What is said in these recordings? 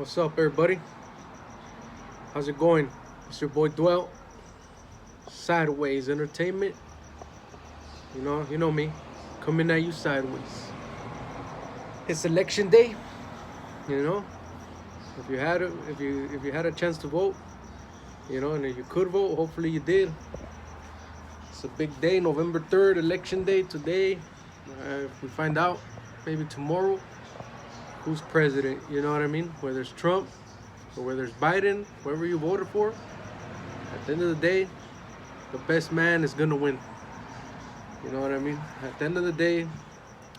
What's up, everybody? How's it going? It's your boy Dwell, Sideways Entertainment. You know me, coming at you sideways. It's election day. You know, if you had a chance to vote, and if you could vote, hopefully you did. It's a big day, November 3rd, election day today. If we find out, maybe tomorrow, who's president. You know what I mean? Whether it's Trump or whether it's Biden, whoever you voted for. At the end of the day, the best man is gonna win. You know what I mean? At the end of the day,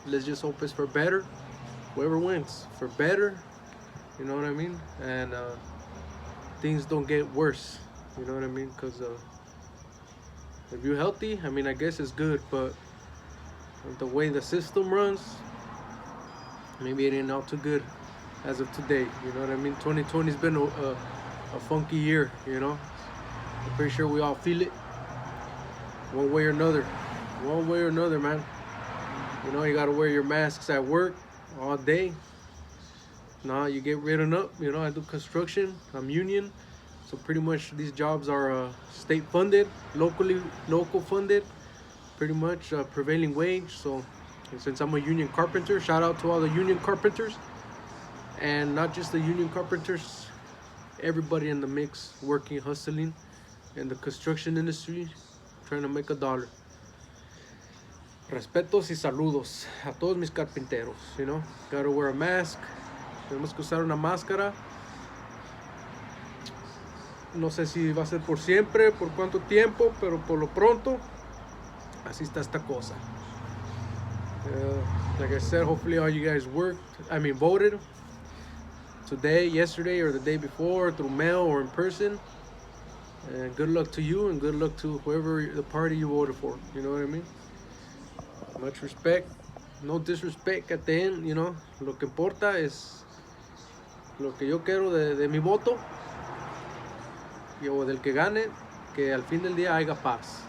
let's just hope it's for better. Whoever wins, for better. You know what I mean? And things don't get worse. You know what I mean? Because if you're healthy, I mean, I guess it's good. But the way the system runs, maybe it ain't all too good as of today. You know what I mean? 2020's been a funky year. I'm pretty sure we all feel it one way or another. One way or another, man. You gotta wear your masks at work all day. Nah, you get written up. I do construction. I'm union, so pretty much these jobs are state funded, local funded, pretty much prevailing wage. So since I'm a union carpenter, shout out to all the union carpenters, and not just the union carpenters, everybody in the mix, working, hustling in the construction industry, trying to make a dollar. Respetos y saludos a todos mis carpinteros. Gotta wear a mask. Tenemos que usar una máscara. No sé si va a ser por siempre, por cuánto tiempo, pero por lo pronto, así está esta cosa. Like I said, hopefully all you guys voted today, yesterday, or the day before, through mail or in person. And good luck to you, and good luck to whoever the party you voted for. You know what I mean? Much respect, no disrespect at the end. Lo que importa es lo que yo quiero de mi voto, o del que gane, que al fin del día haya paz.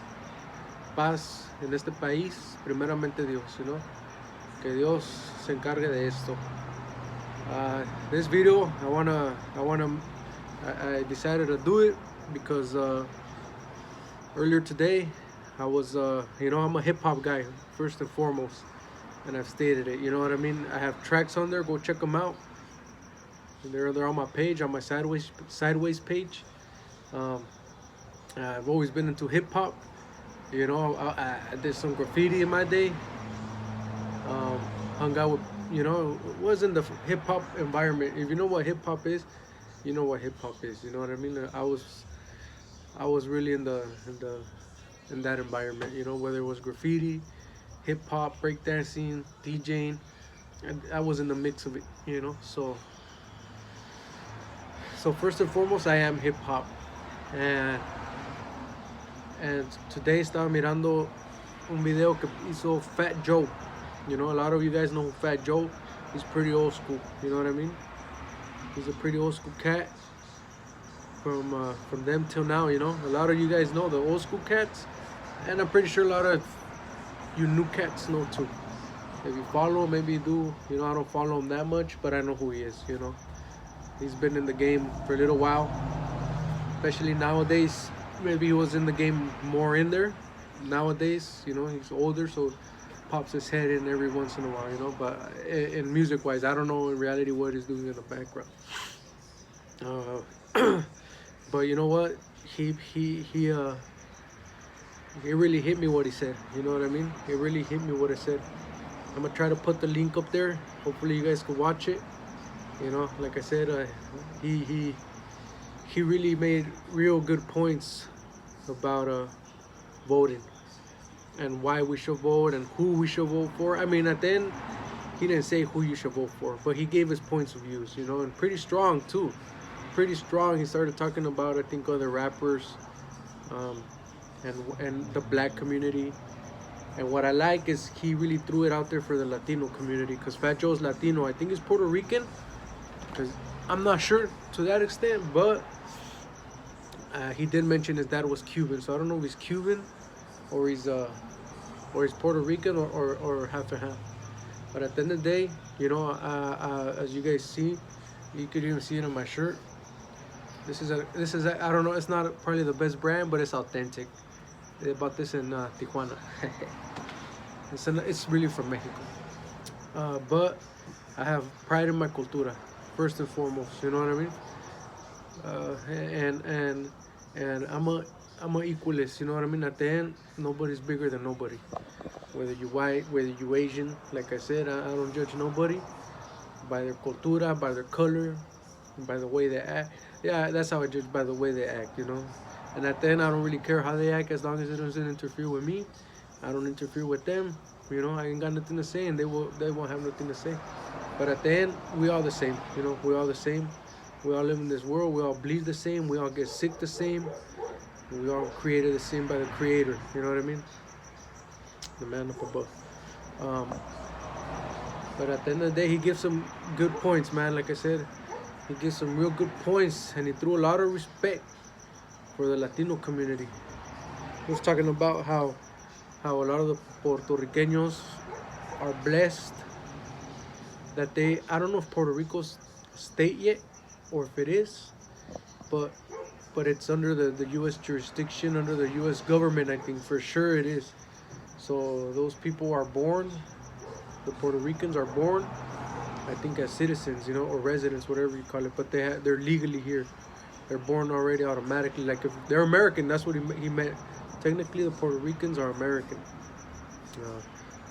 Paz en este país, primeramente Dios, que Dios se encargue de esto. This video, I decided to do it because earlier today, I was, I'm a hip hop guy first and foremost, and I've stated it. You know what I mean? I have tracks on there. Go check them out. They're on my page, on my sideways page. I've always been into hip hop. I did some graffiti in my day. Hung out with, was in the hip hop environment. If you know what hip hop is, you know what hip hop is. You know what I mean? I was really in that environment, whether it was graffiti, hip hop, breakdancing, DJing, and I was in the mix of it, So first and foremost, I am hip hop, and today estaba mirando un video que hizo Fat Joe. A lot of you guys know who Fat Joe. He's pretty old school. You know what I mean? He's a pretty old school cat. From them till now, a lot of you guys know the old school cats, and I'm pretty sure a lot of you new cats know too. If you follow, maybe you do. I don't follow him that much, but I know who he is. He's been in the game for a little while, especially nowadays. Maybe he was in the game more in there. Nowadays, he's older, so pops his head in every once in a while. But in music-wise, I don't know in reality what he's doing in the background. But you know what? He really hit me what he said. You know what I mean? It really hit me what I said. I'm gonna try to put the link up there. Hopefully you guys can watch it. Like I said, he really made real good points about voting and why we should vote and who we should vote for. I mean, at the end, he didn't say who you should vote for, but he gave his points of views, and pretty strong too. Pretty strong. He started talking about, I think, other rappers, and the black community. And what I like is he really threw it out there for the Latino community, because Fat Joe's Latino. I think he's Puerto Rican, because I'm not sure to that extent, but he did mention his dad was Cuban, so I don't know if he's Cuban or he's Puerto Rican or half and half. But at the end of the day, as you guys see, You could even see it on my shirt. This is a, I don't know. It's not probably the best brand, but it's authentic. They bought this in Tijuana. It's really from Mexico. But I have pride in my cultura, first and foremost. You know what I mean? And I'm a equalist. You know what I mean? At the end, nobody's bigger than nobody. Whether you white, whether you Asian, like I said, I don't judge nobody by their cultura, by their color, by the way they act. Yeah, that's how I judge, by the way they act. You know. And at the end, I don't really care how they act as long as it doesn't interfere with me. I don't interfere with them. You know, I ain't got nothing to say, and they won't have nothing to say. But at the end, we all the same. You know, we all the same. We all live in this world. We all bleed the same. We all get sick the same. We all created the same by the Creator. You know what I mean? The man up above. But at the end of the day, he gives some good points, man. Like I said, he gives some real good points, and he threw a lot of respect for the Latino community. He was talking about how a lot of the Puerto Ricanos are blessed that I don't know if Puerto Rico's state yet or if it is, but it's under the U.S. jurisdiction, under the U.S. government. I think for sure it is. So those people are born, the Puerto Ricans are born, I think as citizens, you know, or residents, whatever you call it, but they're legally here. They're born already automatically. Like if they're American, that's what he meant. Technically, the Puerto Ricans are American.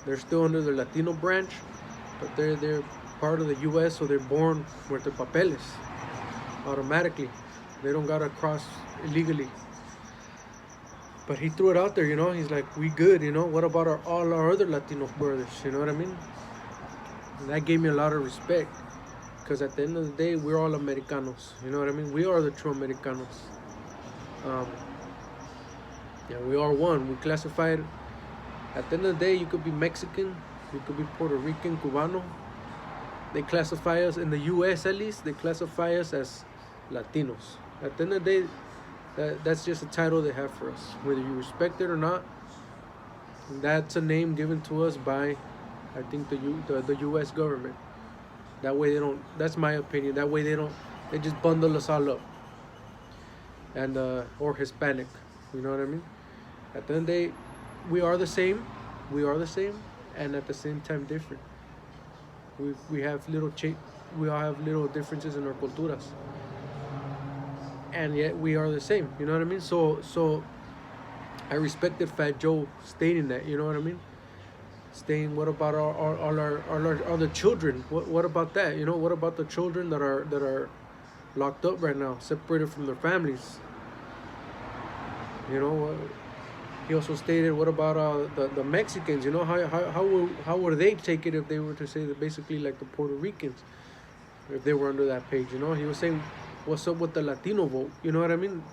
They're still under the Latino branch, but they're part of the U.S., so they're born with their papeles automatically. They don't gotta cross illegally. But he threw it out there, you know. He's like, we good, you know. What about all our other Latino brothers? You know what I mean? And that gave me a lot of respect, because at the end of the day, we're all Americanos. You know what I mean? We are the true Americanos. Yeah, we are one. We classified. At the end of the day, you could be Mexican, you could be Puerto Rican, Cubano. They classify us in the U.S. at least. They classify us as Latinos. At the end of the day, that's just a title they have for us, whether you respect it or not. That's a name given to us by, I think, the U.S. government. That way they don't. That's my opinion. That way they just bundle us all up. And or Hispanic, you know what I mean? At the end of the day, we are the same. We are the same, and at the same time different. We have we all have little differences in our culturas, and yet we are the same. You know what I mean? So I respected Fat Joe stating that. You know what I mean? Saying, what about all our other children? What about that? You know, what about the children that are locked up right now, separated from their families? You know, he also stated, what about the Mexicans? You know, how would they take it if they were to say that basically like the Puerto Ricans, if they were under that page? You know, he was saying, what's up with the Latino vote? You know what I mean?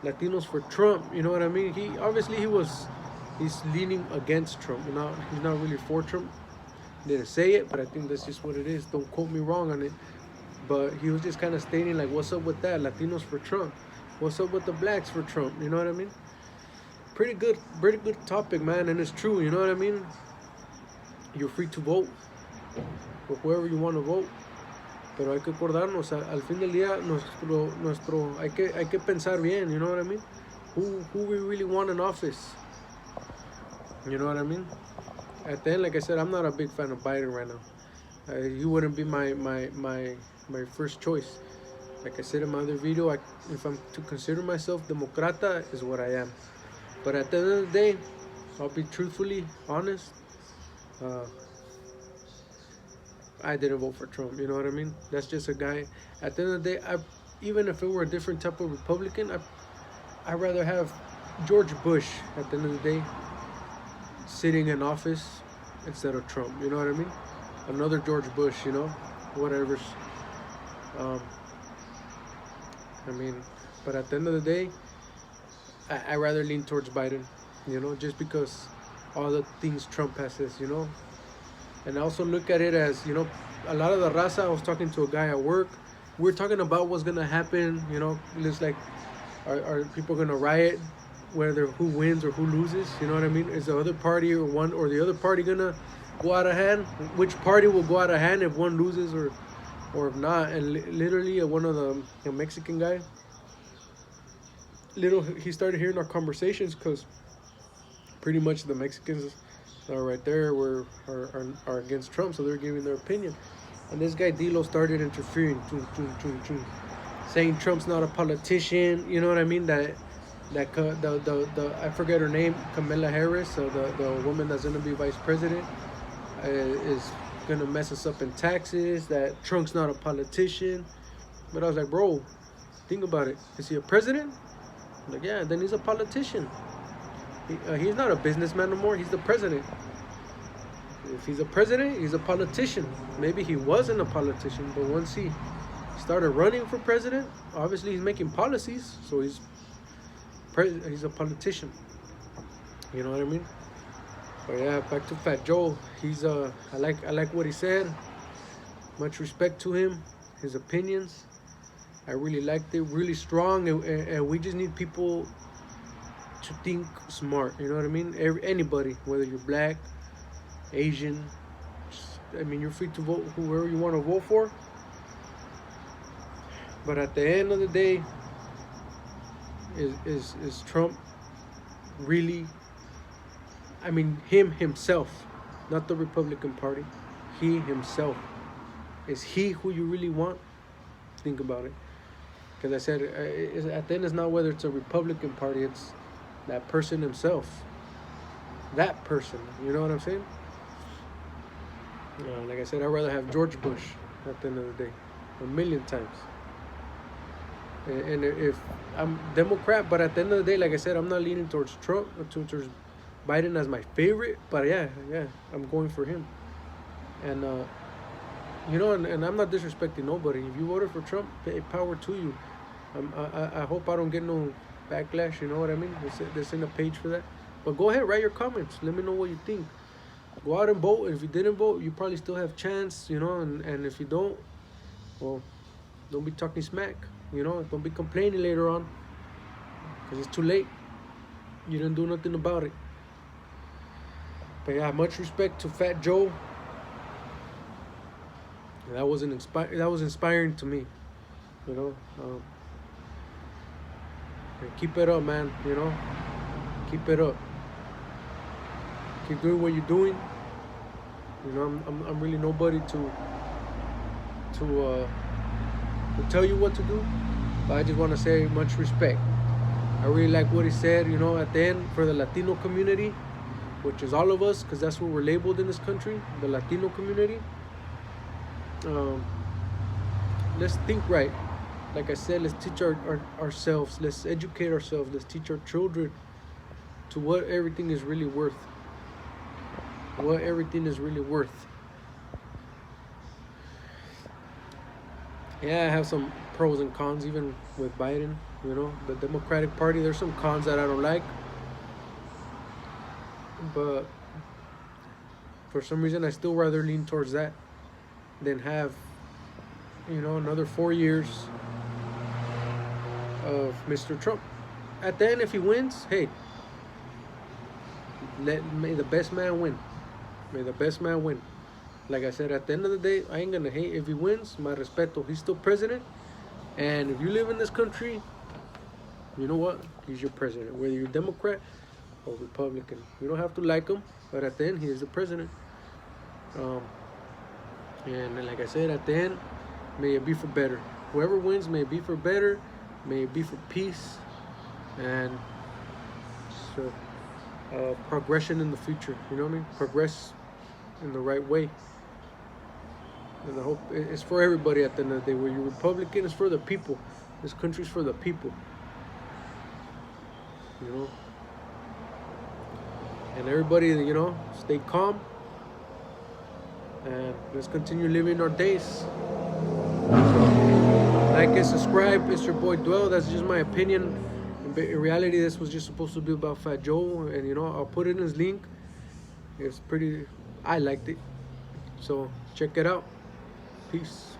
Latinos for Trump. You know what I mean? He's leaning against Trump. You know, he's not really for Trump. Didn't say it, but I think that's just what it is. Don't quote me wrong on it. But he was just kind of stating like, what's up with that? Latinos for Trump. What's up with the blacks for Trump? You know what I mean? Pretty good topic, man, and it's true. You know what I mean? You're free to vote for whoever you want to vote, pero hay que acordarnos al fin del día hay que pensar bien. You know what I mean? Who we really want in office? You know what I mean? At the end, like I said, I'm not a big fan of Biden right now. He wouldn't be my first choice. Like I said in my other video, if I'm to consider myself Democrata, is what I am. But at the end of the day, I'll be truthfully honest. I didn't vote for Trump. You know what I mean? That's just a guy. At the end of the day, even if it were a different type of Republican, I'd rather have George Bush at the end of the day sitting in office instead of Trump. You know what I mean? Another George Bush, you know, whatever. I mean, but at the end of the day, I rather lean towards Biden, you know, just because all the things Trump has says, you know. And I also look at it as, you know, a lot of the raza. I was talking to a guy at work. We're talking about what's gonna happen, you know. It's like, are people gonna riot, whether who wins or who loses? You know what I mean? Is the other party or one or the other party gonna go out of hand? Which party will go out of hand if one loses or or if not, and literally one of the Mexican guy, he started hearing our conversations because pretty much the Mexicans right there are against Trump, so they're giving their opinion. And this guy Dilo started interfering, saying Trump's not a politician. You know what I mean? That the I forget her name, Kamala Harris, the woman that's gonna be vice president, is gonna mess us up in taxes. That Trump's not a politician. But I was like, bro, think about it. Is he a president? I'm like, yeah. Then he's a politician. He's not a businessman no more. He's the president. If he's a president, he's a politician. Maybe he wasn't a politician, but once he started running for president, obviously he's making policies, so he's a politician. You know what I mean? But yeah, back to Fat Joe. He's I like what he said. Much respect to him, his opinions. I really liked it, really strong, and we just need people to think smart. You know what I mean? Anybody, whether you're black, Asian, you're free to vote whoever you want to vote for. But at the end of the day, is Trump really? Him himself, not the Republican Party. He himself. Is he who you really want? Think about it. Because I said, at the end, it's not whether it's a Republican Party. It's that person himself. That person. You know what I'm saying? Like I said, I'd rather have George Bush at the end of the day, 1,000,000 times. And if I'm Democrat, but at the end of the day, like I said, I'm not leaning towards Trump or towards Biden as my favorite. But yeah, I'm going for him. And and I'm not disrespecting nobody. If you voted for Trump, power to you. I hope I don't get no backlash. You know what I mean? There's in a page for that. But go ahead, write your comments. Let me know what you think. Go out and vote. If you didn't vote, you probably still have chance, and if you don't, well, don't be talking smack, don't be complaining later on, because it's too late. You didn't do nothing about it. But yeah, much respect to Fat Joe. That was inspiring to me, keep it up, man. Keep it up. Keep doing what you're doing. I'm really nobody to tell you what to do, but I just want to say much respect. I really like what he said. At the end, for the Latino community, which is all of us, because that's what we're labeled in this country, the Latino community. Let's think right. Like I said, let's teach ourselves. Let's educate ourselves. Let's teach our children to what everything is really worth. What everything is really worth. Yeah, I have some pros and cons even with Biden. The Democratic Party, there's some cons that I don't like. But for some reason, I still rather lean towards that than have, another 4 years of Mr. Trump. At the end, if he wins, hey, may the best man win. May the best man win. Like I said, at the end of the day, I ain't gonna hate if he wins. My respeto. He's still president. And if you live in this country, you know what? He's your president. Whether you're Democrat or Republican. You don't have to like him, but at the end, he is the president. And like I said, at the end, may it be for better. Whoever wins, may it be for better. May it be for peace. And progression in the future. You know what I mean? Progress in the right way. And I hope it's for everybody at the end of the day. Where you're Republican, it's for the people. This country's for the people. And everybody, stay calm. And let's continue living our days. Like and subscribe. It's your boy Dwell. That's just my opinion. In reality, this was just supposed to be about Fat Joe. And, I'll put it in his link. It's pretty... I liked it. So, check it out. Peace.